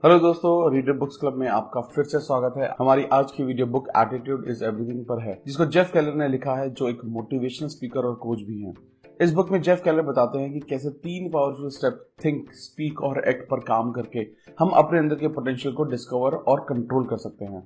Hello दोस्तों, reader books club में आपका फिर से स्वागत है। हमारी आज की video book attitude is everything पर है, जिसको जेफ केलर ने लिखा है, जो एक मोटिवेशनल स्पीकर और कोच भी हैं। इस बुक में जेफ केलर बताते हैं कि कैसे 3 पावरफुल स्टेप थिंक, स्पीक और एक्ट पर काम करके हम अपने अंदर के पोटेंशियल को डिस्कवर और कंट्रोल कर सकते हैं।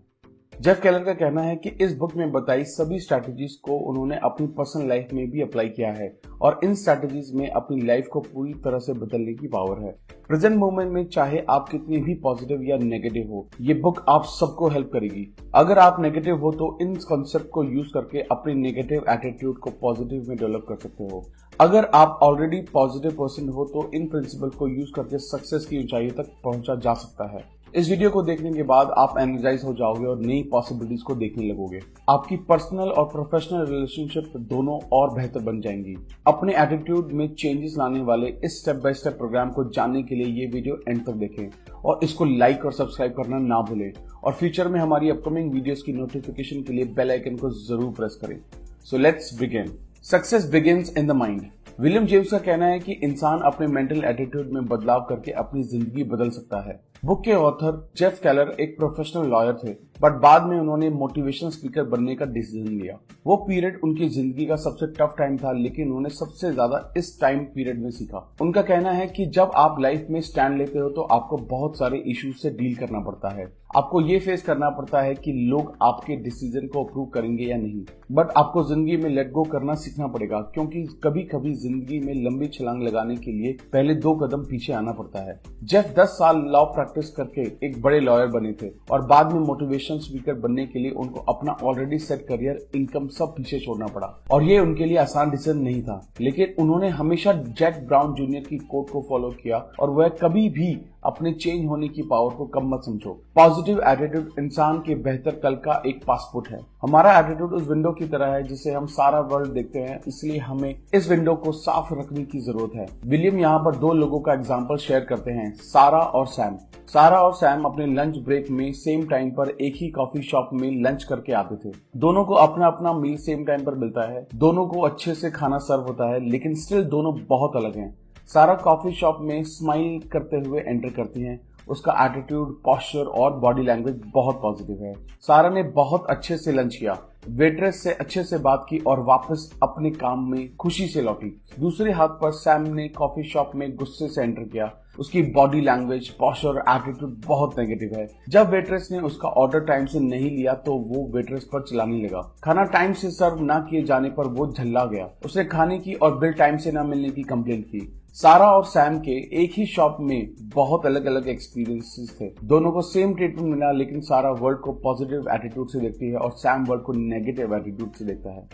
जेफ केलर का कहना है कि इस बुक में बताई सभी स्ट्रैटेजीज को उन्होंने अपनी पर्सनल लाइफ में भी अप्लाई किया है और इन स्ट्रैटेजीज में अपनी लाइफ को पूरी तरह से बदलने की पावर है। प्रेजेंट मोमेंट में चाहे आप कितनी भी पॉजिटिव या नेगेटिव हो, ये बुक आप सबको हेल्प करेगी। अगर आप नेगेटिव हो तो इन कॉन्सेप्ट को यूज करके अपनी नेगेटिव एटीट्यूड को पॉजिटिव में डेवलप कर सकते हो। अगर आप ऑलरेडी पॉजिटिव पर्सन हो तो इन प्रिंसिपल को यूज करके सक्सेस की ऊंचाई तक पहुंचा जा सकता है। इस वीडियो को देखने के बाद आप एनर्जाइज हो जाओगे और नई पॉसिबिलिटीज को देखने लगोगे। आपकी पर्सनल और प्रोफेशनल रिलेशनशिप दोनों और बेहतर बन जाएंगी। अपने एटीट्यूड में चेंजेस लाने वाले इस स्टेप बाय स्टेप प्रोग्राम को जानने के लिए ये वीडियो एंड तक देखें और इसको लाइक और सब्सक्राइब करना ना भूलें और फ्यूचर में हमारी अपकमिंग वीडियोस की नोटिफिकेशन के लिए बेल आइकन को जरूर प्रेस करें। So let's begin. Success begins in the mind. William James का कहना है कि इंसान अपने मेंटल एटीट्यूड में बदलाव करके अपनी जिंदगी बदल सकता है। बुक के ऑथर जेफ केलर एक प्रोफेशनल लॉयर थे, बट बाद में उन्होंने मोटिवेशनल स्पीकर बनने का डिसीजन लिया। वो पीरियड उनकी जिंदगी का सबसे टफ टाइम था, लेकिन उन्होंने सबसे ज्यादा इस टाइम पीरियड में सीखा। उनका कहना है कि जब आप लाइफ में स्टैंड लेते हो तो आपको बहुत सारे इश्यूज से डील करना पड़ता है। आपको ये फेस करना पड़ता है कि लोग आपके डिसीजन को अप्रूव करेंगे या नहीं, बट आपको जिंदगी में लेट गो करना सीखना पड़ेगा, क्योंकि कभी कभी जिंदगी में लंबी छलांग लगाने के लिए पहले 2 कदम पीछे आना पड़ता है। जेफ 10 साल लॉ प्रैक्टिस करके एक बड़े लॉयर बने थे और बाद में मोटिवेशन स्पीकर बनने के लिए उनको अपना ऑलरेडी सेट करियर, इनकम सब पीछे छोड़ना पड़ा और ये उनके लिए आसान डिसीजन नहीं था। लेकिन उन्होंने हमेशा जैक ब्राउन जूनियर की कोट को फॉलो किया और वह कभी भी अपने चेंज होने की पावर को कम मत समझो। पॉजिटिव एटीट्यूड इंसान के बेहतर कल का एक पासपोर्ट है। हमारा एटीट्यूड उस विंडो की तरह है जिसे हम सारा वर्ल्ड देखते हैं, इसलिए हमें इस विंडो को साफ रखने की जरूरत है। विलियम यहाँ पर 2 लोगों का एग्जाम्पल शेयर करते हैं, सारा और सैम। सारा और सैम अपने लंच ब्रेक में सेम टाइम पर एक ही कॉफी शॉप में लंच करके आते थे। दोनों को अपना अपना मील सेम टाइम पर मिलता है, दोनों को अच्छे से खाना सर्व होता है, लेकिन स्टिल दोनों बहुत अलग हैं। सारा कॉफी शॉप में स्माइल करते हुए एंटर करती हैं। उसका एटीट्यूड, पोस्चर और बॉडी लैंग्वेज बहुत पॉजिटिव है। सारा ने बहुत अच्छे से लंच किया, वेट्रेस से अच्छे से बात की और वापस अपने काम में खुशी से लौटी। दूसरे हाथ पर सैम ने कॉफी शॉप में गुस्से से एंटर किया। उसकी बॉडी लैंग्वेज, पोस्चर और एटीट्यूड बहुत नेगेटिव है। जब वेट्रेस ने उसका ऑर्डर टाइम से नहीं लिया तो वो वेट्रेस पर चिल्लाने लगा। खाना टाइम से सर्व न किए जाने पर वो झल्ला गया। उसने खाने की और बिल टाइम से न मिलने की कंप्लेंट की। सारा और सैम के एक ही शॉप में बहुत अलग अलग एक्सपीरियंसेस थे। दोनों को सेम ट्रीटमेंट मिला, लेकिन सारा वर्ल्ड को पॉजिटिव एटीट्यूड से देखती है और सैम वर्ल्ड को नेगेटिव एटीट्यूड से देखता है।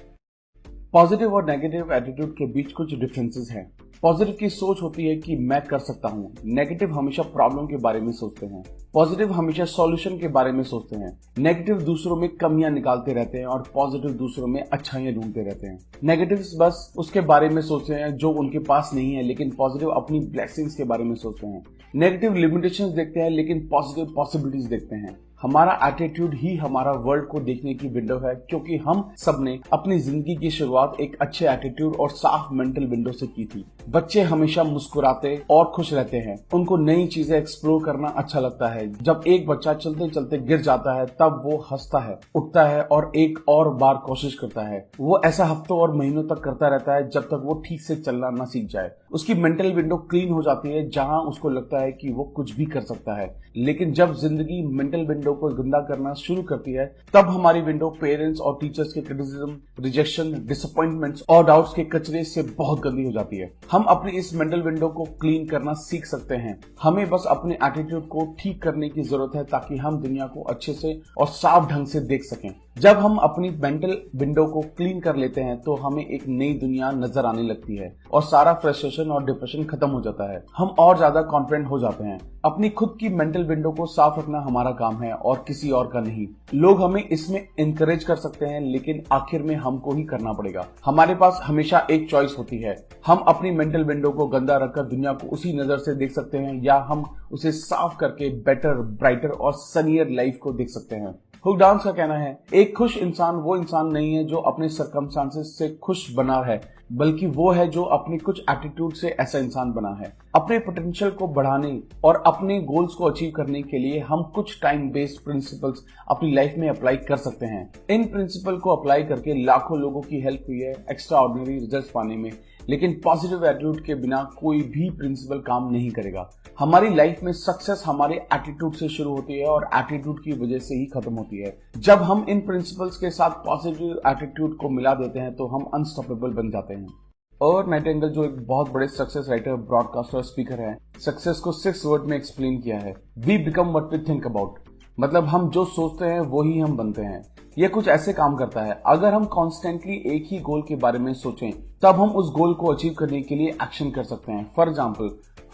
पॉजिटिव और नेगेटिव एटीट्यूड के बीच कुछ डिफरेंसेस हैं। पॉजिटिव की सोच होती है कि मैं कर सकता हूँ। नेगेटिव हमेशा प्रॉब्लम के बारे में सोचते हैं। पॉजिटिव हमेशा सॉल्यूशन के बारे में सोचते हैं। नेगेटिव दूसरों में कमियां निकालते रहते हैं और पॉजिटिव दूसरों में अच्छाइयां ढूंढते रहते हैं। नेगेटिव बस उसके बारे में सोचते हैं जो उनके पास नहीं है, लेकिन पॉजिटिव अपनी ब्लेसिंग्स के बारे में सोचते हैं। नेगेटिव लिमिटेशंस देखते हैं, लेकिन पॉजिटिव पॉसिबिलिटीज देखते हैं। हमारा एटीट्यूड ही हमारा वर्ल्ड को देखने की विंडो है, क्योंकि हम सबने अपनी जिंदगी की शुरुआत एक अच्छे एटीट्यूड और साफ मेंटल विंडो से की थी। बच्चे हमेशा मुस्कुराते और खुश रहते हैं। उनको नई चीजें एक्सप्लोर करना अच्छा लगता है। जब एक बच्चा चलते चलते गिर जाता है तब वो हंसता है, उठता है और एक और बार कोशिश करता है। वो ऐसा हफ्तों और महीनों तक करता रहता है जब तक वो ठीक से चलना न सीख जाए। उसकी मेंटल विंडो क्लीन हो जाती है, जहां उसको लगता है कि वो कुछ भी कर सकता है। लेकिन जब जिंदगी मेंटल विंडो को गंदा करना शुरू करती है, तब हमारी विंडो पेरेंट्स और टीचर्स के क्रिटिसिज्म, रिजेक्शन, डिसअपॉइंटमेंट्स और डाउट्स के कचरे से बहुत गंदी हो जाती है। हम अपनी इस मेंटल विंडो को क्लीन करना सीख सकते हैं। हमें बस अपने एटीट्यूड को ठीक करने की जरूरत है, ताकि हम दुनिया को अच्छे से और साफ ढंग से देख सकें। जब हम अपनी मेंटल विंडो को क्लीन कर लेते हैं तो हमें एक नई दुनिया नजर आने लगती है और सारा फ्रस्ट्रेशन और डिप्रेशन खत्म हो जाता है। हम और ज्यादा कॉन्फिडेंट हो जाते हैं। अपनी खुद की मेंटल विंडो को साफ रखना हमारा काम है और किसी और का नहीं। लोग हमें इसमें इंकरेज कर सकते हैं, लेकिन आखिर में हमको ही करना पड़ेगा। हमारे पास हमेशा एक चॉइस होती है। हम अपनी मेंटल विंडो को गंदा रखकर दुनिया को उसी नजर से देख सकते हैं, या हम उसे साफ करके बेटर, ब्राइटर और सनियर लाइफ को देख सकते हैं। हुक डाउन्स का कहना है, एक खुश इंसान वो इंसान नहीं है जो अपने सर्कमस्टांसेस से खुश बना है, बल्कि वो है जो अपने कुछ एटीट्यूड से ऐसा इंसान बना है। अपने पोटेंशियल को बढ़ाने और अपने गोल्स को अचीव करने के लिए हम कुछ टाइम बेस्ड प्रिंसिपल्स अपनी लाइफ में अप्लाई कर सकते हैं। इन प्रिंसिपल को अप्लाई करके लाखों लोगों की हेल्प हुई है एक्स्ट्रा ऑर्डिनरी रिजल्ट पाने में, लेकिन पॉजिटिव एटीट्यूड के बिना कोई भी प्रिंसिपल काम नहीं करेगा। हमारी लाइफ में सक्सेस हमारे एटीट्यूड से शुरू होती है और एटीट्यूड की वजह से ही खत्म होती है। जब हम इन प्रिंसिपल्स के साथ पॉजिटिव एटीट्यूड को मिला देते हैं तो हम अनस्टॉपेबल बन जाते हैं। और नाइटिंगेल जो एक बहुत बड़े सक्सेस राइटर, ब्रॉडकास्टर और स्पीकर है, सक्सेस को 6 वर्ड में एक्सप्लेन किया है। We become what we think about. मतलब हम जो सोचते हैं वो ही हम बनते हैं। ये कुछ ऐसे काम करता है, अगर हम कॉन्स्टेंटली एक ही गोल के बारे में सोचें तब हम उस गोल को अचीव करने के लिए एक्शन कर सकते हैं। फॉर एग्जाम्पल,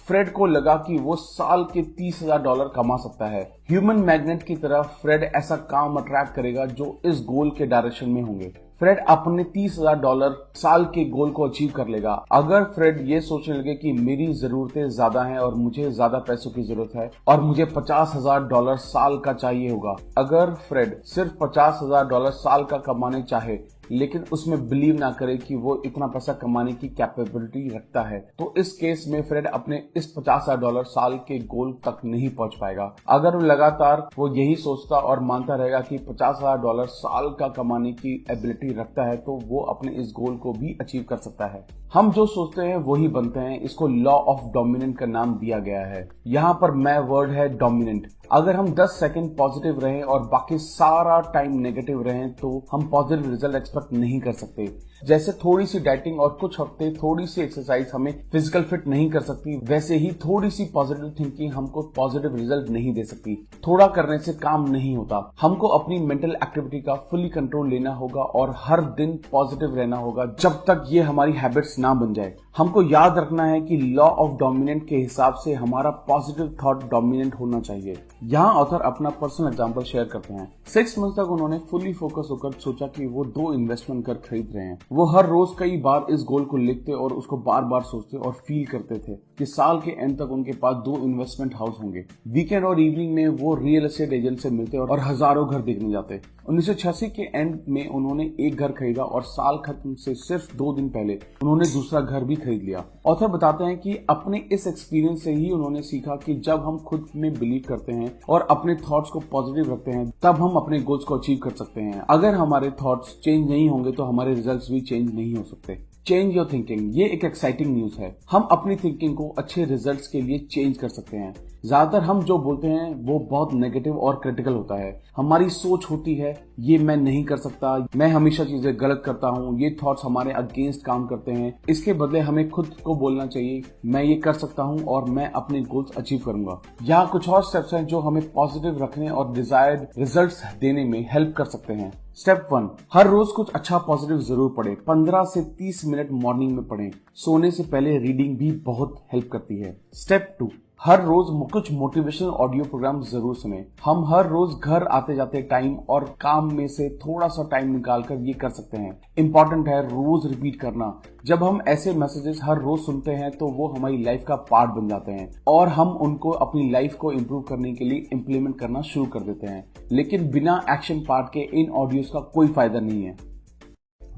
फ्रेड को लगा कि वो साल के $30,000 कमा सकता है। ह्यूमन मैग्नेट की तरह फ्रेड ऐसा काम अट्रैक्ट करेगा जो इस गोल के डायरेक्शन में होंगे। फ्रेड अपने $30,000 साल के गोल को अचीव कर लेगा। अगर फ्रेड ये सोचने लगे कि मेरी जरूरतें ज्यादा हैं और मुझे ज्यादा पैसों की जरूरत है और मुझे $50,000 साल का चाहिए होगा, अगर फ्रेड सिर्फ $50,000 साल का कमाने चाहे लेकिन उसमें बिलीव ना करे कि वो इतना पैसा कमाने की कैपेबिलिटी रखता है, तो इस केस में फ्रेड अपने इस $50,000 साल के गोल तक नहीं पहुंच पाएगा। अगर वो लगातार यही सोचता और मानता रहेगा कि $50,000 साल का कमाने की एबिलिटी रखता है तो वो अपने इस गोल को भी अचीव कर सकता है। हम जो सोचते हैं वही बनते हैं। इसको लॉ ऑफ डोमिनेंट का नाम दिया गया है। यहाँ पर मैं वर्ड है डोमिनेंट। अगर हम 10 सेकंड पॉजिटिव रहें और बाकी सारा टाइम नेगेटिव रहें तो हम पॉजिटिव रिजल्ट एक्सपेक्ट नहीं कर सकते। जैसे थोड़ी सी डाइटिंग और कुछ हफ्ते थोड़ी सी एक्सरसाइज हमें फिजिकल फिट नहीं कर सकती, वैसे ही थोड़ी सी पॉजिटिव थिंकिंग हमको पॉजिटिव रिजल्ट नहीं दे सकती। थोड़ा करने से काम नहीं होता। हमको अपनी मेंटल एक्टिविटी का फुली कंट्रोल लेना होगा और हर दिन पॉजिटिव रहना होगा जब तक ये हमारी हैबिट्स ना बन जाए। हमको याद रखना है कि लॉ ऑफ डोमिनेंट के हिसाब से हमारा पॉजिटिव थॉट डोमिनेंट होना चाहिए। यहाँ ऑथर अपना पर्सनल एग्जांपल शेयर करते हैं। 6 मंथ तक उन्होंने फुली फोकस होकर सोचा कि वो 2 इन्वेस्टमेंट कर खरीद रहे हैं। वो हर रोज कई बार इस गोल को लिखते और उसको बार बार सोचते और फील करते थे कि साल के एंड तक उनके पास 2 इन्वेस्टमेंट हाउस होंगे। वीकेंड और इवनिंग में वो रियल एस्टेट एजेंट से मिलते और हजारों घर देखने जाते। 1986 के एंड में उन्होंने एक घर खरीदा और साल खत्म से सिर्फ 2 दिन पहले उन्होंने दूसरा घर भी खरीद लिया। ऑथर बताते हैं कि अपने इस एक्सपीरियंस से ही उन्होंने सीखा कि जब हम खुद में बिलीव करते हैं और अपने थॉट्स को पॉजिटिव रखते हैं तब हम अपने गोल्स को अचीव कर सकते हैं। अगर हमारे थॉट्स चेंज नहीं होंगे तो हमारे रिजल्ट्स भी चेंज नहीं हो सकते। चेंज योर थिंकिंग, ये एक एक्साइटिंग न्यूज है। हम अपनी थिंकिंग को अच्छे रिजल्ट्स के लिए चेंज कर सकते हैं। ज्यादातर हम जो बोलते हैं वो बहुत नेगेटिव और क्रिटिकल होता है। हमारी सोच होती है ये मैं नहीं कर सकता, मैं हमेशा चीजें गलत करता हूँ। ये थॉट्स हमारे अगेंस्ट काम करते हैं। इसके बदले हमें खुद को बोलना चाहिए मैं ये कर सकता हूँ और मैं अपने गोल्स अचीव करूंगा। यहाँ कुछ और स्टेप्स हैं जो हमें पॉजिटिव रखने और डिजायर्ड रिजल्ट्स देने में हेल्प कर सकते हैं। स्टेप 1, हर रोज कुछ अच्छा पॉजिटिव जरूर पढ़ें। 15 से 30 मिनट मॉर्निंग में पढ़ें। सोने से पहले रीडिंग भी बहुत हेल्प करती है। स्टेप 2, हर रोज कुछ मोटिवेशनल ऑडियो प्रोग्राम जरूर सुने। हम हर रोज घर आते जाते टाइम और काम में से थोड़ा सा टाइम निकालकर ये कर सकते हैं। इंपॉर्टेंट है रोज रिपीट करना। जब हम ऐसे मैसेजेस हर रोज सुनते हैं तो वो हमारी लाइफ का पार्ट बन जाते हैं और हम उनको अपनी लाइफ को इम्प्रूव करने के लिए इम्प्लीमेंट करना शुरू कर देते हैं। लेकिन बिना एक्शन पार्ट के इन ऑडियोज का कोई फायदा नहीं है।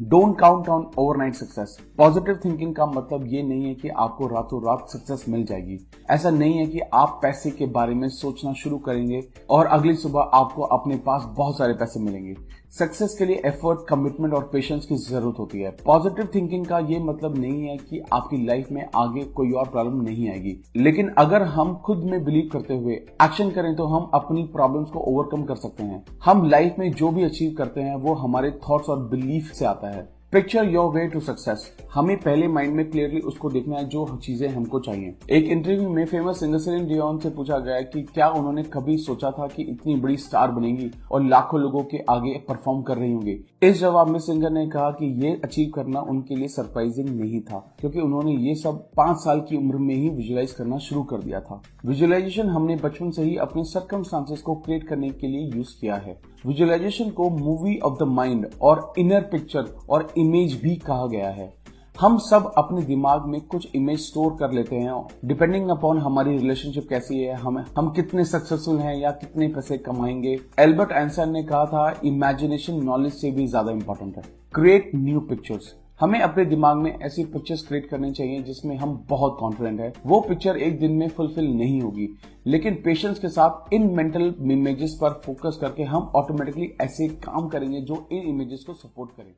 Don't count on overnight success. Positive thinking का मतलब ये नहीं है कि आपको रातों रात सक्सेस मिल जाएगी। ऐसा नहीं है कि आप पैसे के बारे में सोचना शुरू करेंगे और अगली सुबह आपको अपने पास बहुत सारे पैसे मिलेंगे। सक्सेस के लिए एफर्ट, कमिटमेंट और पेशेंस की जरूरत होती है। पॉजिटिव थिंकिंग का ये मतलब नहीं है कि आपकी लाइफ में आगे कोई और प्रॉब्लम नहीं आएगी, लेकिन अगर हम खुद में बिलीव करते हुए एक्शन करें तो हम अपनी प्रॉब्लम्स को ओवरकम कर सकते हैं। हम लाइफ में जो भी अचीव करते हैं वो हमारे थॉट्स और बिलीफ से आता है। Picture your way to success. हमें पहले माइंड में क्लियरली उसको देखना है जो चीजें हमको चाहिए। एक इंटरव्यू में फेमस सिंगर सेलिन डियोन से पूछा गया कि क्या उन्होंने कभी सोचा था कि इतनी बड़ी स्टार बनेंगी और लाखों लोगों के आगे परफॉर्म कर रही होंगी। इस जवाब में सिंगर ने कहा कि ये अचीव करना उनके लिए सरप्राइजिंग नहीं था, क्योंकि उन्होंने ये सब 5 साल की उम्र में ही विजुअलाइज करना शुरू कर दिया था। विजुअलाइजेशन हमने बचपन से ही अपने सर्कमस्टांसेस को क्रिएट करने के लिए यूज किया है। विजुअलाइजेशन को मूवी ऑफ द माइंड और इनर पिक्चर और इमेज भी कहा गया है। हम सब अपने दिमाग में कुछ इमेज स्टोर कर लेते हैं डिपेंडिंग अपॉन हमारी रिलेशनशिप कैसी है, हम कितने सक्सेसफुल हैं या कितने पैसे कमाएंगे। एल्बर्ट आइंस्टाइन ने कहा था इमेजिनेशन नॉलेज से भी ज्यादा इंपॉर्टेंट है। Create new pictures. हमें अपने दिमाग में ऐसी पिक्चर्स क्रिएट करनी चाहिए जिसमें हम बहुत कॉन्फिडेंट है। वो पिक्चर एक दिन में फुलफिल नहीं होगी, लेकिन पेशेंस के साथ इन मेंटल इमेजेस पर फोकस करके हम ऑटोमेटिकली ऐसे काम करेंगे जो इन इमेजेस को सपोर्ट करें।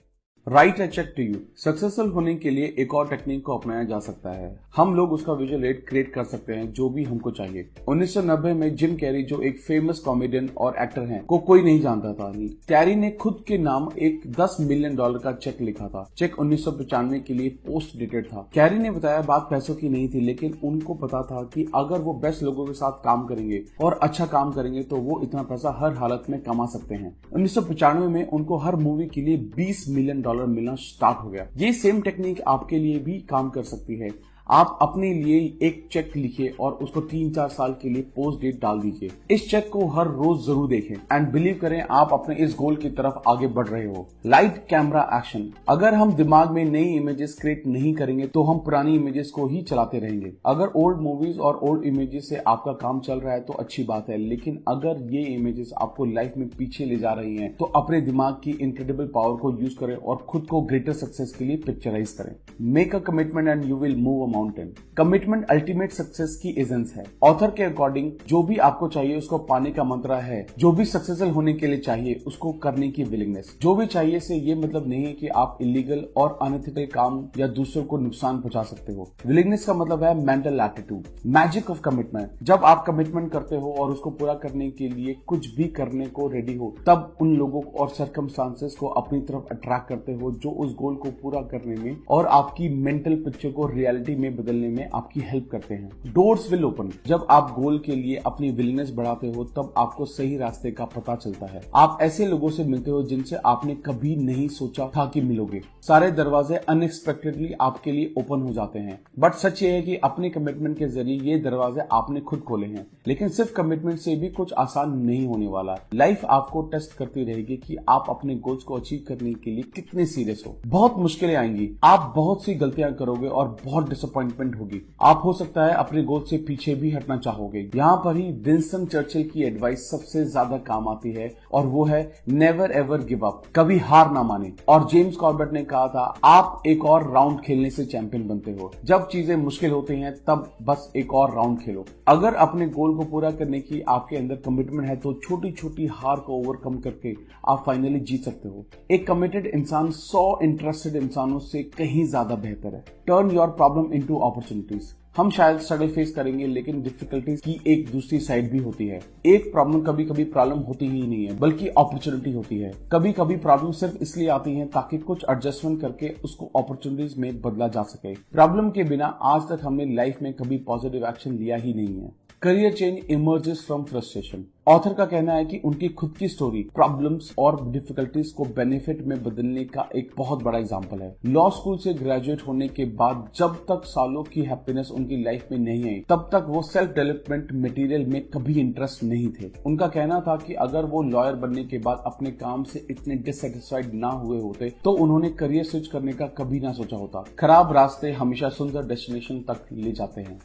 Write a cheque to you. Successful होने के लिए एक और टेक्निक को अपनाया जा सकता है। हम लोग उसका विजुअल एड क्रिएट कर सकते हैं जो भी हमको चाहिए। 1990 में जिम कैरी, जो एक फेमस कॉमेडियन और एक्टर हैं, को कोई नहीं जानता था। कैरी ने खुद के नाम एक $10 मिलियन का चेक लिखा था। चेक 1995 के लिए पोस्ट डेटेड था। कैरी ने बताया बात पैसों की नहीं थी, लेकिन उनको पता था कि अगर वो बेस्ट लोगों के साथ काम करेंगे और अच्छा काम करेंगे तो वो इतना पैसा हर हालत में कमा सकते हैं। 1995 में उनको हर मूवी के लिए $20 मिलियन मिलना स्टार्ट हो गया। ये सेम टेक्निक आपके लिए भी काम कर सकती है। आप अपने लिए एक चेक लिखिए और उसको 3-4 साल के लिए पोस्ट डेट डाल दीजिए। इस चेक को हर रोज जरूर देखें एंड बिलीव करें आप अपने इस गोल की तरफ आगे बढ़ रहे हो। Light camera action. अगर हम दिमाग में नई इमेजेस क्रिएट नहीं करेंगे तो हम पुरानी इमेजेस को ही चलाते रहेंगे। अगर ओल्ड मूवीज और ओल्ड इमेजेस से आपका काम चल रहा है तो अच्छी बात है, लेकिन अगर ये इमेजेस आपको लाइफ में पीछे ले जा रही हैं तो अपने दिमाग की इनक्रेडिबल पावर को यूज करें और खुद को ग्रेटर सक्सेस के लिए पिक्चराइज करें। Make a commitment and you will move mountain. Commitment ultimate success की एसेंस है। ऑथर के अकॉर्डिंग जो भी आपको चाहिए उसको पाने का मंत्र है। जो भी सक्सेसफुल होने के लिए चाहिए उसको करने की विलिंगनेस। जो भी चाहिए से ये मतलब नहीं है कि आप इलीगल और अनएथिकल काम या दूसरों को नुकसान पहुंचा सकते हो। विलिंगनेस का मतलब है mental attitude. Magic of commitment. जब आप कमिटमेंट करते हो और उसको पूरा करने के लिए कुछ भी करने को रेडी हो, तब उन लोगों और सर्कमस्टांसेस को अपनी तरफ अट्रैक्ट करते हो जो उस गोल को पूरा करने में और आपकी मेंटल पिक्चर को रियलिटी में बदलने में आपकी हेल्प करते हैं। Doors will open. जब आप गोल के लिए अपनी विलिंगनेस बढ़ाते हो तब आपको सही रास्ते का पता चलता है। आप ऐसे लोगों से मिलते हो जिनसे आपने कभी नहीं सोचा था कि मिलोगे। सारे दरवाजे अनएक्सपेक्टेडली आपके लिए ओपन हो जाते हैं। बट सच ये है कि अपने कमिटमेंट के जरिए ये दरवाजे आपने खुद खोले हैं। लेकिन सिर्फ कमिटमेंट से भी कुछ आसान नहीं होने वाला। लाइफ आपको टेस्ट करती रहेगी कि आप अपने गोल्स को अचीव करने के लिए कितने सीरियस हो। बहुत मुश्किलें आएंगी, आप बहुत सी गलतियां करोगे और बहुत डिसअपॉइंटमेंट होगी। आप हो सकता है अपने गोल से पीछे भी हटना चाहोगे। यहाँ पर ही विंस्टन चर्चिल की एडवाइस सबसे ज्यादा काम आती है और वो है नेवर एवर गिव अप। कभी हार ना माने। और जेम्स कॉर्बेट ने कहा था आप एक और राउंड खेलने से चैंपियन बनते हो। जब चीजें मुश्किल होती हैं तब बस एक और राउंड खेलो। अगर अपने गोल को पूरा करने की आपके अंदर कमिटमेंट है तो छोटी छोटी हार को ओवरकम करके आप फाइनली जीत सकते हो। एक कमिटेड इंसान 100 इंटरेस्टेड इंसानों से कहीं ज्यादा बेहतर है। Turn your problem into opportunities. हम शायद स्ट्रगल फेस करेंगे, लेकिन डिफिकल्टीज की एक दूसरी साइड भी होती है। एक प्रॉब्लम कभी कभी प्रॉब्लम होती ही नहीं है, बल्कि अपॉर्चुनिटी होती है। कभी कभी प्रॉब्लम सिर्फ इसलिए आती है ताकि कुछ एडजस्टमेंट करके उसको अपॉर्चुनिटीज में बदला जा सके। प्रॉब्लम के बिना आज तक हमने लाइफ में कभी पॉजिटिव एक्शन लिया ही नहीं है। Career change emerges from frustration. Author का कहना है कि उनकी खुद की स्टोरी प्रॉब्लम्स और डिफिकल्टीज को बेनिफिट में बदलने का एक बहुत बड़ा एग्जांपल है। लॉ स्कूल से ग्रेजुएट होने के बाद जब तक सालों की हैप्पीनेस उनकी लाइफ में नहीं आई, तब तक वो सेल्फ डेवलपमेंट मटेरियल में कभी इंटरेस्ट नहीं थे। उनका कहना था कि अगर वो लॉयर बनने के बाद अपने काम से इतने डिससेटिस्फाइड ना हुए होते तो उन्होंने करियर स्विच करने का कभी ना सोचा होता। खराब रास्ते हमेशा सुंदर डेस्टिनेशन तक ले जाते हैं।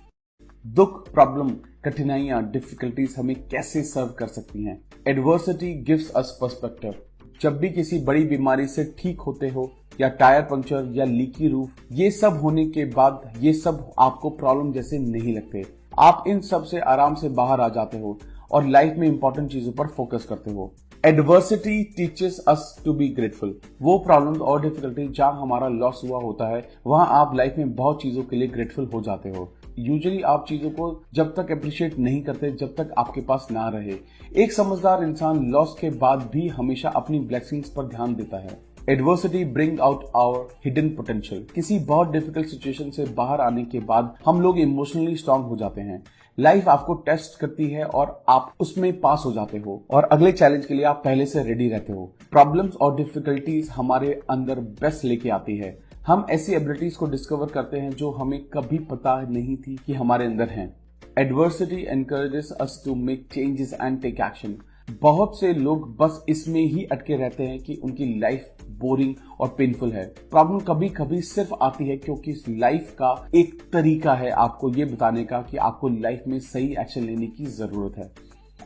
दुख, प्रॉब्लम, कठिनाइयां, डिफिकल्टीज हमें कैसे सर्व कर सकती हैं? Adversity gives us perspective. जब भी किसी बड़ी बीमारी से ठीक होते हो या टायर पंक्चर या लीकी रूफ, ये सब होने के बाद ये सब आपको प्रॉब्लम जैसे नहीं लगते। आप इन सब से आराम से बाहर आ जाते हो और लाइफ में इंपॉर्टेंट चीजों पर फोकस करते हो। Adversity teaches us to be grateful. वो प्रॉब्लम और डिफिकल्टी जहां हमारा लॉस हुआ होता है वहां आप लाइफ में बहुत चीजों के लिए ग्रेटफुल हो जाते हो। यूजुअली आप चीजों को जब तक अप्रिशिएट नहीं करते जब तक आपके पास ना रहे। एक समझदार इंसान लॉस के बाद भी हमेशा अपनी ब्लेसिंग्स पर ध्यान देता है। Adversity bring out our hidden potential. किसी बहुत डिफिकल्ट सिचुएशन से बाहर आने के बाद हम लोग इमोशनली स्ट्रांग हो जाते हैं। लाइफ आपको टेस्ट करती है और आप उसमें पास हो जाते हो और अगले चैलेंज के लिए आप पहले से रेडी रहते हो। प्रॉब्लम्स और डिफिकल्टीज हमारे अंदर बेस्ट लेके आती है। हम ऐसी एबिलिटीज को डिस्कवर करते हैं जो हमें कभी पता नहीं थी कि हमारे अंदर हैं। Adversity encourages us to make changes and take action. बहुत से लोग बस इसमें ही अटके रहते हैं कि उनकी लाइफ बोरिंग और पेनफुल है। प्रॉब्लम कभी कभी सिर्फ आती है क्योंकि इस लाइफ का एक तरीका है आपको ये बताने का कि आपको लाइफ में सही एक्शन लेने की जरूरत है।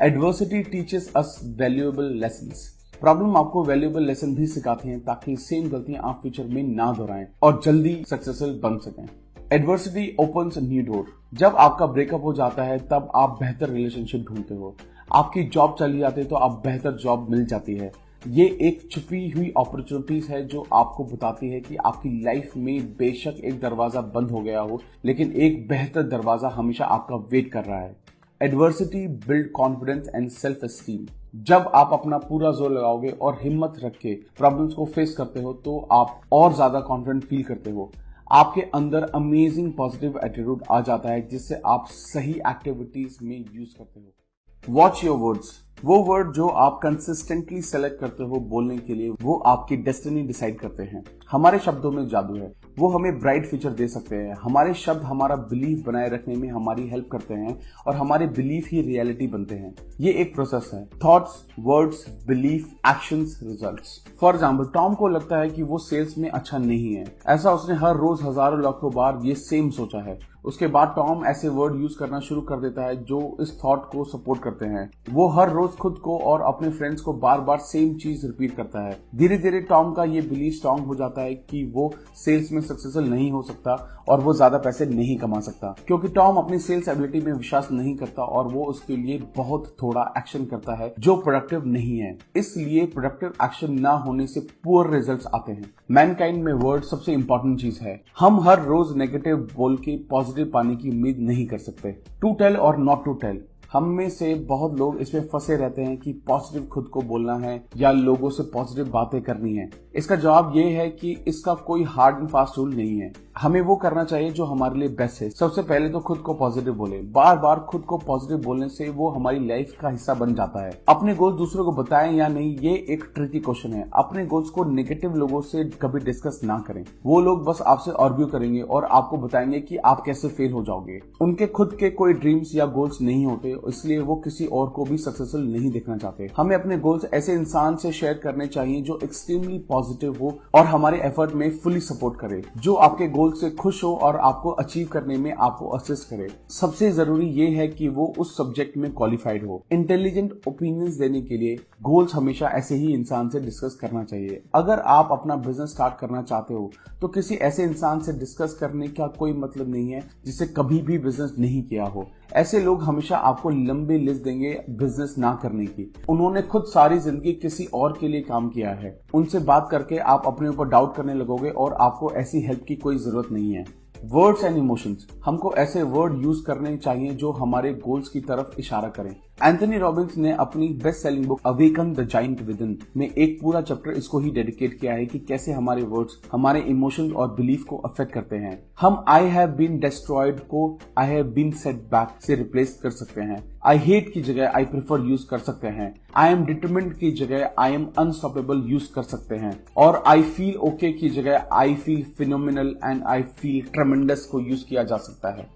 Adversity teaches us valuable lessons. Problem आपको वैल्यूएबल लेसन भी सिखाती हैं ताकि सेम गलतियां आप फ्यूचर में ना दोहराएं और जल्दी सक्सेसफुल बन सकें। Adversity opens a new door. जब आपका ब्रेकअप हो जाता है तब आप बेहतर रिलेशनशिप ढूंढते हो। आपकी जॉब चली जाती है तो आप बेहतर जॉब मिल जाती है। ये एक छुपी हुई अपॉर्चुनिटीज है जो आपको बताती है कि आपकी लाइफ में बेशक एक दरवाजा बंद हो गया हो, लेकिन एक बेहतर दरवाजा हमेशा आपका वेट कर रहा है। Adversity build confidence and self esteem. जब आप अपना पूरा जोर लगाओगे और हिम्मत रख के प्रॉब्लम्स को फेस करते हो तो आप और ज्यादा कॉन्फिडेंट फील करते हो। आपके अंदर अमेजिंग पॉजिटिव एटीट्यूड आ जाता है जिससे आप सही एक्टिविटीज में यूज करते हो। Watch your words. वो वर्ड जो आप कंसिस्टेंटली सेलेक्ट करते हो बोलने के लिए, वो आपकी डेस्टिनी डिसाइड करते हैं। हमारे शब्दों में जादू है, वो हमें ब्राइट फ्यूचर दे सकते हैं। हमारे शब्द हमारा बिलीफ बनाए रखने में हमारी हेल्प करते हैं और हमारे बिलीफ ही रियलिटी बनते हैं। ये एक प्रोसेस है। Thoughts, words, belief, actions, results. For example, Tom को लगता है कि वो सेल्स में अच्छा नहीं है। ऐसा उसने हर रोज हजारों लाखों बार ये सेम सोचा है। उसके बाद टॉम ऐसे वर्ड यूज करना शुरू कर देता है जो इस थॉट को सपोर्ट करते हैं। वो हर रोज खुद को और अपने फ्रेंड्स को बार बार सेम चीज रिपीट करता है। धीरे धीरे टॉम का ये बिलीफ स्ट्रांग हो जाता है कि वो सेल्स में सक्सेसफुल नहीं हो सकता और वो ज्यादा पैसे नहीं कमा सकता, क्योंकि टॉम अपनी सेल्स एबिलिटी में विश्वास नहीं करता और वो उसके लिए बहुत थोड़ा एक्शन करता है जो प्रोडक्टिव नहीं है। इसलिए प्रोडक्टिव एक्शन ना होने से पुअर रिजल्ट्स आते हैं। मैनकाइंड में वर्ड सबसे इंपॉर्टेंट चीज है। हम हर रोज नेगेटिव बोल के पॉजिटिव पाने की उम्मीद नहीं कर सकते। टू टेल और नॉट टू टेल। हम में से बहुत लोग इसमें फंसे रहते हैं कि पॉजिटिव खुद को बोलना है या लोगों से पॉजिटिव बातें करनी है। इसका जवाब ये है कि इसका कोई हार्ड एंड फास्ट रूल नहीं है। हमें वो करना चाहिए जो हमारे लिए बेस्ट है। सबसे पहले तो खुद को पॉजिटिव बोले। बार बार खुद को पॉजिटिव बोलने से वो हमारी लाइफ का हिस्सा बन जाता है। अपने गोल्स दूसरों को बताएं या नहीं, ये एक ट्रिकी क्वेश्चन है। अपने गोल्स को नेगेटिव लोगों से कभी डिस्कस ना करें। वो लोग बस आपसे आर्ग्यू करेंगे और आपको बताएंगे कि आप कैसे फेल हो जाओगे। उनके खुद के कोई ड्रीम्स या गोल्स नहीं होते, इसलिए वो किसी और को भी सक्सेसफुल नहीं देखना चाहते। हमें अपने गोल्स ऐसे इंसान से शेयर करने चाहिए जो एक्सट्रीमली पॉजिटिव हो और हमारे एफर्ट में फुली सपोर्ट करे, जो आपके गोल से खुश हो और आपको अचीव करने में आपको असिस्ट करे। सबसे जरूरी ये है कि वो उस सब्जेक्ट में क्वालिफाइड हो। इंटेलिजेंट ओपिनियंस देने के लिए गोल्स हमेशा ऐसे ही इंसान से डिस्कस करना चाहिए। अगर आप अपना बिजनेस स्टार्ट करना चाहते हो तो किसी ऐसे इंसान से डिस्कस करने का कोई मतलब नहीं है जिसे कभी भी बिजनेस नहीं किया हो। ऐसे लोग हमेशा आपको लंबी लिस्ट देंगे बिजनेस ना करने की। उन्होंने खुद सारी जिंदगी किसी और के लिए काम किया है। उनसे बात करके आप अपने ऊपर डाउट करने लगोगे और आपको ऐसी हेल्प की कोई जरूरत नहीं है। Words and emotions. हमको ऐसे वर्ड यूज करने चाहिए जो हमारे गोल्स की तरफ इशारा करें। एंथनी रॉबिन्स ने अपनी best selling book awaken the giant within में एक पूरा चैप्टर इसको ही डेडिकेट किया है कि कैसे हमारे वर्ड्स हमारे इमोशंस और बिलीफ को अफेक्ट करते हैं। हम आई हैव बीन डिस्ट्रॉयड को I have been set back से रिप्लेस कर सकते हैं। आई हेट की जगह आई प्रेफर यूज कर सकते हैं। आई एम डिटरमिन्ड की जगह आई एम अनस्टॉपेबल यूज कर सकते हैं। और आई फील ओके की जगह I feel phenomenal and I feel ट्रेमेंडस को यूज किया जा सकता है।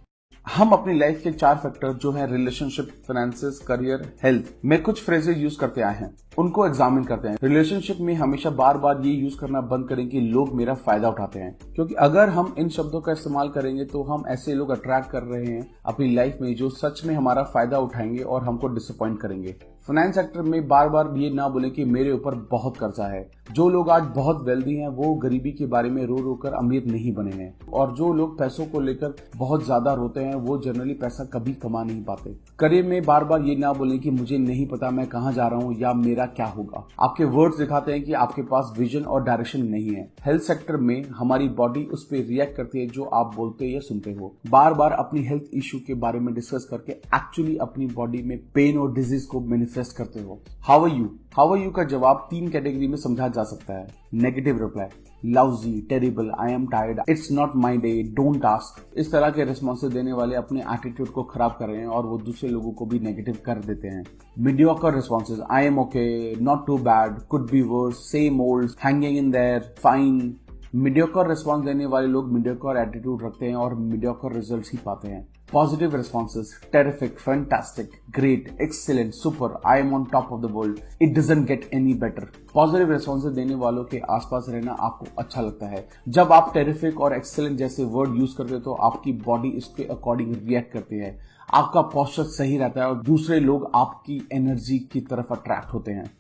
हम अपनी लाइफ के 4 फैक्टर जो है रिलेशनशिप, फाइनेंसेस, करियर, हेल्थ में कुछ फ्रेजेस यूज करते आए हैं, उनको एग्जामिन करते हैं। रिलेशनशिप में हमेशा बार बार ये यूज करना बंद करें कि लोग मेरा फायदा उठाते हैं, क्योंकि अगर हम इन शब्दों का इस्तेमाल करेंगे तो हम ऐसे लोग अट्रैक्ट कर रहे हैं अपनी लाइफ में जो सच में हमारा फायदा उठाएंगे और हमको डिसअपॉइंट करेंगे। फाइनेंस सेक्टर में बार बार ये ना बोले कि मेरे ऊपर बहुत कर्जा है। जो लोग आज बहुत वेल्दी हैं वो गरीबी के बारे में रो रो कर अमीर नहीं बने हैं, और जो लोग पैसों को लेकर बहुत ज्यादा रोते हैं वो जनरली पैसा कभी कमा नहीं पाते। करियर में बार बार ये ना बोले कि मुझे नहीं पता मैं कहाँ जा रहा हूँ या मेरा क्या होगा। आपके वर्ड्स दिखाते हैं कि आपके पास विजन और डायरेक्शन नहीं है। हेल्थ सेक्टर में हमारी बॉडी उस पर रिएक्ट करती है जो आप बोलते या सुनते हो। बार बार अपनी हेल्थ इश्यू के बारे में डिस्कस करके एक्चुअली अपनी बॉडी में पेन और डिजीज को मैनिफेस्ट करते हो। हाउ आर यू का जवाब 3 कैटेगरी में समझा जा सकता है। Negative reply, lousy, terrible, I am tired, it's not my day, don't ask. इस तरह के रिस्पॉन्सेस देने वाले अपने एटीट्यूड को खराब कर रहे हैं और वो दूसरे लोगों को भी नेगेटिव कर देते हैं। Mediocre responses, I am okay, not too bad, could be worse, same old, hanging in there, fine. Mediocre response देने वाले लोग मीडियोकर एटीट्यूड रखते हैं और मीडियोकर रिजल्ट्स ही पाते हैं। Positive responses, terrific, fantastic, great, excellent, super, I am on top of the world, it doesn't get any better. Positive responses देने वालों के आसपास रहना आपको अच्छा लगता है। जब आप टेरिफिक और एक्सीलेंट जैसे वर्ड यूज करते हो तो आपकी बॉडी इसके अकॉर्डिंग रिएक्ट करती है। आपका पोस्चर सही रहता है और दूसरे लोग आपकी एनर्जी की तरफ अट्रैक्ट होते हैं।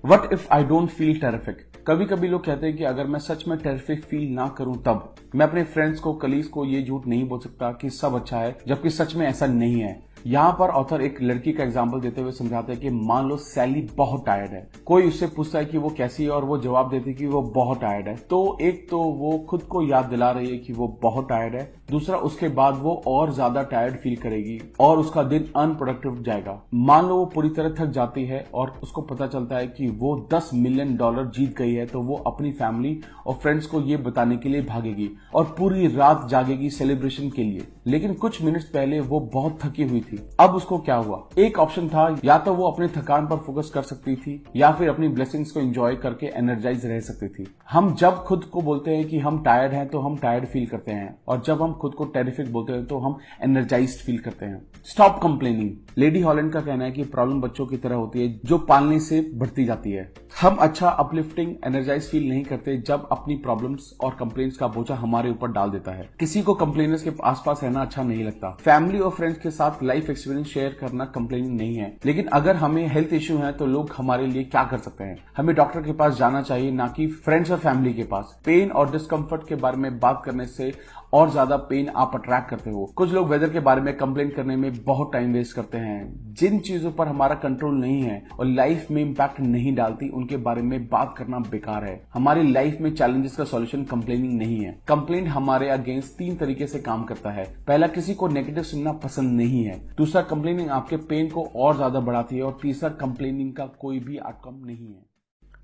What if I don't feel terrific? कभी कभी लोग कहते हैं कि अगर मैं सच में टेरिफिक फील ना करूं तब मैं अपने फ्रेंड्स को, कलीग्स को ये झूठ नहीं बोल सकता कि सब अच्छा है, जबकि सच में ऐसा नहीं है। यहाँ पर ऑथर एक लड़की का एग्जाम्पल देते हुए समझाते हैं कि मान लो सैली बहुत टायर्ड है, कोई उससे पूछता है कि वो कैसी है और वो जवाब देती है कि वो बहुत टायर्ड है। तो एक तो वो खुद को याद दिला रही है कि वो बहुत टायर्ड है, दूसरा उसके बाद वो और ज्यादा टायर्ड फील करेगी और उसका दिन अनप्रोडक्टिव जाएगा। मान लो वो पूरी तरह थक जाती है और उसको पता चलता है कि वो $10 मिलियन जीत गई है, तो वो अपनी फैमिली और फ्रेंड्स को ये बताने के लिए भागेगी और पूरी रात जागेगी सेलिब्रेशन के लिए। लेकिन कुछ मिनट्स पहले वो बहुत थकी हुई थी। अब उसको क्या हुआ? एक ऑप्शन था, या तो वो अपने थकान पर फोकस कर सकती थी या फिर अपनी ब्लेसिंग्स को एंजॉय करके एनर्जाइज रह सकती थी। हम जब खुद को बोलते हैं कि हम टायर्ड हैं तो हम टायर्ड फील करते हैं, और जब हम खुद को टेरिफिक बोलते हैं तो हम एनर्जाइज्ड फील करते हैं। Stop complaining. लेडी हॉलैंड का कहना है कि प्रॉब्लम बच्चों की तरह होती है जो पालने से बढ़ती जाती है। हम अच्छा अपलिफ्टिंग एनर्जाइज फील नहीं करते जब अपनी प्रॉब्लम्स और कंप्लेंट्स का बोझा हमारे ऊपर डाल देता है। किसी को कंप्लेनर्स के आसपास रहना अच्छा नहीं लगता। फैमिली और फ्रेंड्स के साथ लाइफ एक्सपीरियंस शेयर करना कंप्लेनिंग नहीं है, लेकिन अगर हमें हेल्थ इश्यू है तो लोग हमारे लिए क्या कर सकते हैं? हमें डॉक्टर के पास जाना चाहिए, ना कि फ्रेंड्स और फैमिली के पास। पेन और डिस्कम्फर्ट के बारे में बात करने से और ज्यादा पेन आप अट्रैक्ट करते हो। कुछ लोग वेदर के बारे में कंप्लेन करने में बहुत टाइम वेस्ट करते हैं। जिन चीजों पर हमारा कंट्रोल नहीं है और लाइफ में इंपैक्ट नहीं डालती, उनके बारे में बात करना बेकार है। हमारी लाइफ में चैलेंजेस का सॉल्यूशन कंप्लेनिंग नहीं है। कंप्लेंट हमारे अगेंस्ट 3 तरीके से काम करता है। पहला, किसी को नेगेटिव सुनना पसंद नहीं है। दूसरा, कंप्लेनिंग आपके पेन को और ज्यादा बढ़ाती है। और तीसरा, कंप्लेनिंग का कोई भी आउटकम नहीं है।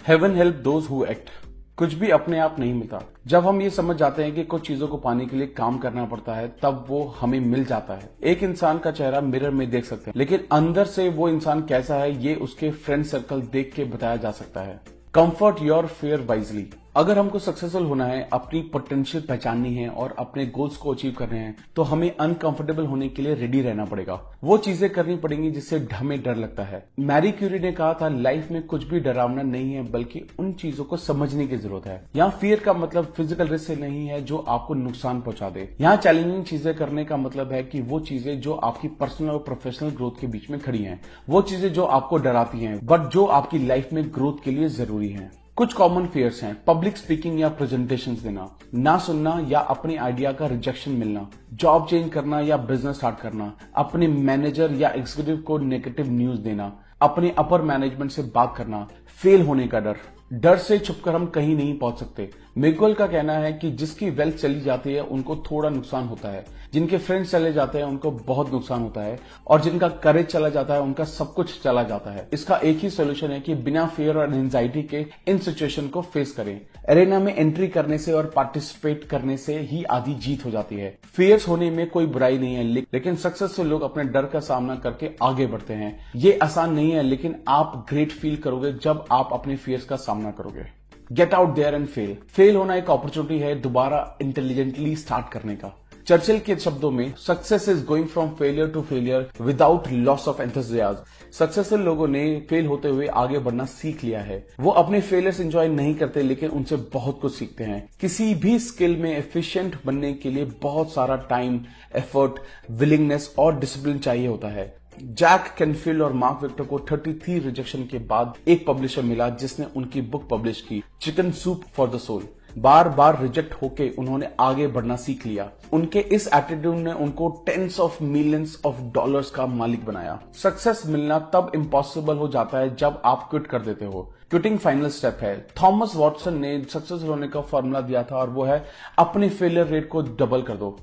Heaven help those who act. कुछ भी अपने आप नहीं मिलता। जब हम ये समझ जाते हैं कि कुछ चीजों को पाने के लिए काम करना पड़ता है, तब वो हमें मिल जाता है। एक इंसान का चेहरा मिरर में देख सकते हैं, लेकिन अंदर से वो इंसान कैसा है ये उसके फ्रेंड सर्कल देख के बताया जा सकता है। Comfort your fear wisely. अगर हमको सक्सेसफुल होना है, अपनी पोटेंशियल पहचाननी है और अपने गोल्स को अचीव करने हैं, तो हमें अनकंफर्टेबल होने के लिए रेडी रहना पड़ेगा। वो चीजें करनी पड़ेंगी जिससे हमें डर लगता है। मैरी क्यूरी ने कहा था, लाइफ में कुछ भी डरावना नहीं है, बल्कि उन चीजों को समझने की जरूरत है। यहाँ फियर का मतलब फिजिकल रिस्क से नहीं है जो आपको नुकसान पहुंचा दे। यहाँ चैलेंजिंग चीजें करने का मतलब है कि वो चीजें जो आपकी पर्सनल और प्रोफेशनल ग्रोथ के बीच में खड़ी हैं, वो चीजें जो आपको डराती हैं बट जो आपकी लाइफ में ग्रोथ के लिए जरूरी हैं। कुछ कॉमन फियर्स हैं: पब्लिक स्पीकिंग या प्रेजेंटेशंस देना, ना सुनना या अपने आइडिया का रिजेक्शन मिलना, जॉब चेंज करना या बिजनेस स्टार्ट करना, अपने मैनेजर या एग्जीक्यूटिव को नेगेटिव न्यूज देना, अपने अपर मैनेजमेंट से बात करना, फेल होने का डर। डर से छुपकर हम कहीं नहीं पहुंच सकते। मैकगोल का कहना है कि जिसकी वेल्थ चली जाती है उनको थोड़ा नुकसान होता है, जिनके फ्रेंड्स चले जाते हैं उनको बहुत नुकसान होता है, और जिनका करेज चला जाता है उनका सब कुछ चला जाता है। इसका एक ही सोल्यूशन है कि बिना फियर और एंजाइटी के इन सिचुएशन को फेस करें। एरेना में एंट्री करने से और पार्टिसिपेट करने से ही आधी जीत हो जाती है। फियर्स होने में कोई बुराई नहीं है, लेकिन सक्सेसफुल लोग अपने डर का सामना करके आगे बढ़ते हैं। ये आसान नहीं है, लेकिन आप ग्रेट फील करोगे जब आप अपने फियर्स का सामना करोगे। Get out there and fail. Fail होना एक अपॉर्चुनिटी है दोबारा इंटेलिजेंटली स्टार्ट करने का। चर्चिल के शब्दों में, success is going from failure to failure without loss of enthusiasm. Successful लोगों ने फेल होते हुए आगे बढ़ना सीख लिया है। वो अपने फेलियर्स एंजॉय नहीं करते, लेकिन उनसे बहुत कुछ सीखते हैं। किसी भी स्किल में एफिशिएंट बनने के लिए बहुत सारा टाइम, एफर्ट, विलिंगनेस और डिसिप्लिन चाहिए होता है। जैक कैनफील्ड और मार्क विक्टर को 33 रिजेक्शन के बाद एक पब्लिशर मिला जिसने उनकी बुक पब्लिश की, chicken soup for the soul. बार बार रिजेक्ट होके उन्होंने आगे बढ़ना सीख लिया। उनके इस एटीट्यूड ने उनको tens of millions of dollars का मालिक बनाया। सक्सेस मिलना तब इम्पॉसिबल हो जाता है जब आप क्विट कर देते हो। क्विटिंग फाइनल स्टेप है। थॉमस वॉटसन ने सक्सेसफुल होने का फॉर्मूला दिया था और वो है, अपने फेलियर रेट को डबल कर दो।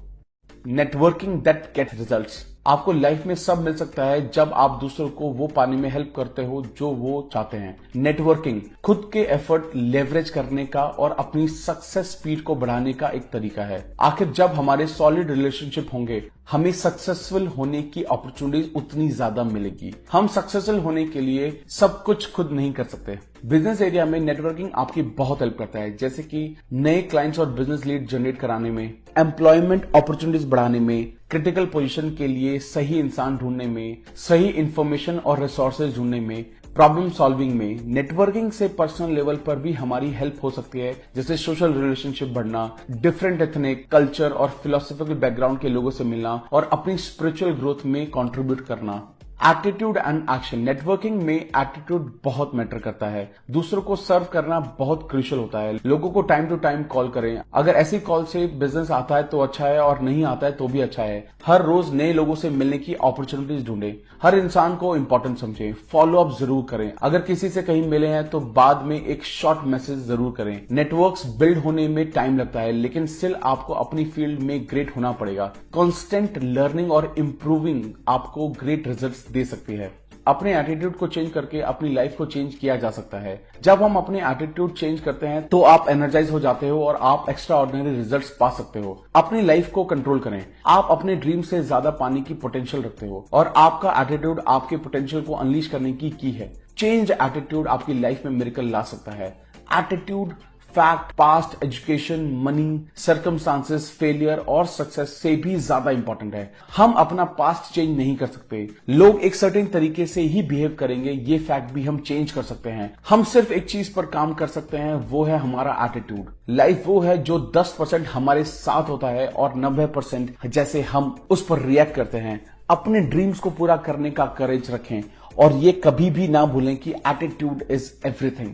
Networking that get results. आपको लाइफ में सब मिल सकता है जब आप दूसरों को वो पाने में हेल्प करते हो जो वो चाहते हैं। नेटवर्किंग खुद के एफर्ट लेवरेज करने का और अपनी सक्सेस स्पीड को बढ़ाने का एक तरीका है। आखिर जब हमारे सॉलिड रिलेशनशिप होंगे, हमें सक्सेसफुल होने की अपॉर्चुनिटीज उतनी ज्यादा मिलेगी। हम सक्सेसफुल होने के लिए सब कुछ खुद नहीं कर सकते। बिजनेस एरिया में नेटवर्किंग आपकी बहुत हेल्प करता है, जैसे कि नए क्लाइंट्स और बिजनेस लीड जनरेट कराने में, एम्प्लॉयमेंट अपॉर्चुनिटीज बढ़ाने में, क्रिटिकल पोजीशन के लिए सही इंसान ढूंढने में, सही इंफॉर्मेशन और रिसोर्सेज ढूंढने में, प्रॉब्लम सॉल्विंग में। नेटवर्किंग से पर्सनल लेवल पर भी हमारी हेल्प हो सकती है, जैसे सोशल रिलेशनशिप बढ़ना, डिफरेंट एथनिक, कल्चर और फिलोसॉफिकल बैकग्राउंड के लोगों से मिलना और अपनी स्पिरिचुअल ग्रोथ में कंट्रीब्यूट करना। Attitude and action. नेटवर्किंग में एटीट्यूड बहुत मैटर करता है। दूसरों को सर्व करना बहुत क्रूशियल होता है। लोगों को टाइम टू टाइम कॉल करें। अगर ऐसी कॉल से बिजनेस आता है तो अच्छा है, और नहीं आता है तो भी अच्छा है। हर रोज नए लोगों से मिलने की अपॉर्चुनिटीज ढूंढें। हर इंसान को इंपॉर्टेंट समझें। फॉलो अप जरूर करें। अगर किसी से कहीं मिले हैं तो बाद में एक शॉर्ट मैसेज जरूर करें। नेटवर्क्स बिल्ड होने में टाइम लगता है, लेकिन स्टिल आपको अपनी फील्ड में ग्रेट होना पड़ेगा। कॉन्स्टेंट लर्निंग और इंप्रूविंग आपको ग्रेट रिजल्ट्स दे सकती है। अपने एटीट्यूड को चेंज करके अपनी लाइफ को चेंज किया जा सकता है। जब हम अपने एटीट्यूड चेंज करते हैं तो आप एनर्जाइज हो जाते हो और आप एक्स्ट्रा ऑर्डिनरी रिजल्ट्स पा सकते हो। अपनी लाइफ को कंट्रोल करें। आप अपने ड्रीम से ज्यादा पाने की पोटेंशियल रखते हो, और आपका एटीट्यूड आपके पोटेंशियल को अनलीश करने की है। चेंज एटीट्यूड आपकी लाइफ में मिरेकल ला सकता है। Attitude, fact, past, education, money, circumstances, failure और सक्सेस से भी ज्यादा इंपॉर्टेंट है। हम अपना पास्ट चेंज नहीं कर सकते। लोग एक सर्टेन तरीके से ही बिहेव करेंगे, ये फैक्ट भी हम चेंज कर सकते हैं। हम सिर्फ एक चीज पर काम कर सकते हैं, वो है हमारा एटीट्यूड। लाइफ वो है जो 10% हमारे साथ होता है और 90% जैसे हम उस पर रिएक्ट करते हैं। अपने ड्रीम्स को पूरा करने का करेज रखें, और ये कभी भी ना भूलें कि attitude is everything.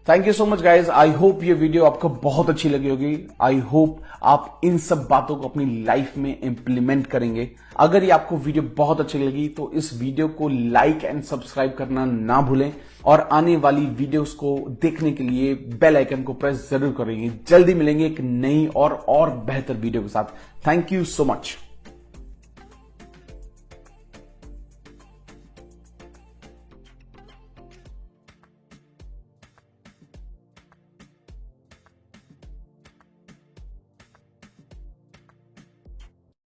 Thank you so much guys. I hope ये वीडियो आपको बहुत अच्छी लगी होगी। आई होप आप इन सब बातों को अपनी लाइफ में इंप्लीमेंट करेंगे। अगर ये आपको वीडियो बहुत अच्छी लगी तो इस वीडियो को लाइक एंड सब्सक्राइब करना ना भूलें, और आने वाली वीडियोस को देखने के लिए बेल आइकन को प्रेस जरूर करेंगे। जल्दी मिलेंगे एक नई और बेहतर वीडियो के साथ। Thank you so much.